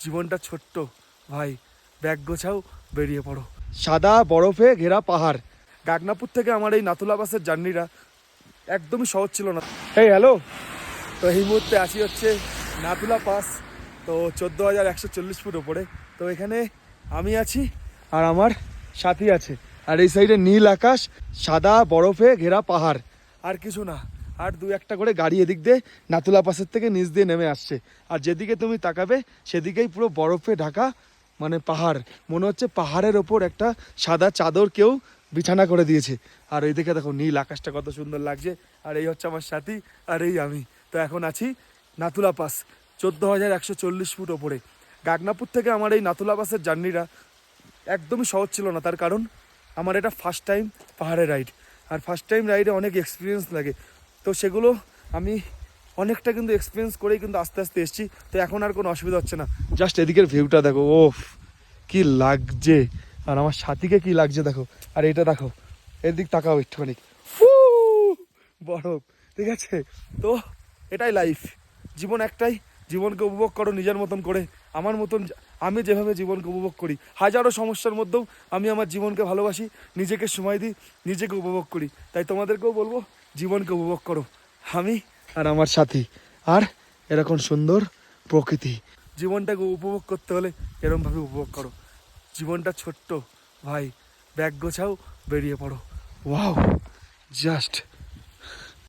জীবনটা ছোট্ট ভাই, ব্যাগ গোছাও, বেরিয়ে পড়ো। সাদা বরফে ঘেরা পাহাড়। গাগনাপুর থেকে আমার এই নাতুলা বাসের জার্নিটা একদমই সহজ ছিল না। এই হ্যালো, তো এই মুহূর্তে আসি হচ্ছে নাতুলা পাস। তো 14,140 ফুট ওপরে। তো এখানে আমি আছি আর আমার সাথী আছে, আর এই সাইডে নীল আকাশ, সাদা বরফে ঘেরা পাহাড়, আর কিছু না। আর দু একটা করে গাড়ি এদিক দিয়ে নাতুলা পাসের থেকে নিচ দিয়ে নেমে আসছে। আর যেদিকে তুমি তাকাবে সেদিকেই পুরো বরফে ঢাকা, মানে পাহাড়। মনে হচ্ছে পাহাড়ের ওপর একটা সাদা চাদর কেউ বিছানা করে দিয়েছে। আর এই দিকে দেখো নীল আকাশটা কত সুন্দর লাগছে। আর এই হচ্ছে আমার সাথী, আর এই আমি। তো এখন আছি নাতুলা পাস, 14,140 ফুট ওপরে। গাগনাপুর থেকে আমার এই নাতুলা পাসের জার্নিটা একদমই সহজ ছিল না, তার কারণ আমার এটা ফার্স্ট টাইম পাহাড়ে রাইড। আর ফার্স্ট টাইম রাইডে অনেক এক্সপিরিয়েন্স লাগে, তো সেগুলো আমি অনেকটা কিন্তু এক্সপিরিয়েন্স করেই কিন্তু আস্তে আস্তে এসেছি। তো এখন আর কোনো অসুবিধা হচ্ছে না। জাস্ট এদিকের ভিউটা দেখো, ওফ কি লাগছে, আর আমার সাথীকে কি লাগছে দেখো। আর এটা দেখো, এদিক তাকাও একটুখানি, বরফ, ঠিক আছে। তো এটাই লাইফ, জীবন একটাই, জীবনকে উপভোগ করো নিজের মতন করে। আমার মতন আমি যেভাবে জীবনকে উপভোগ করি, হাজারো সমস্যার মধ্যেও আমি আমার জীবনকে ভালোবাসি, নিজেকে সময় দিই, নিজেকে উপভোগ করি। তাই তোমাদেরকেও বলবো জীবনকে উপভোগ করো, আমি আর আমার সাথী, আর এরকম সুন্দর প্রকৃতি। জীবনটাকে উপভোগ করতে হলে এরকমভাবে উপভোগ করো। জীবনটা ছোট্ট ভাই, ব্যাগ গোছাও, বেরিয়ে পড়ো। Wow, just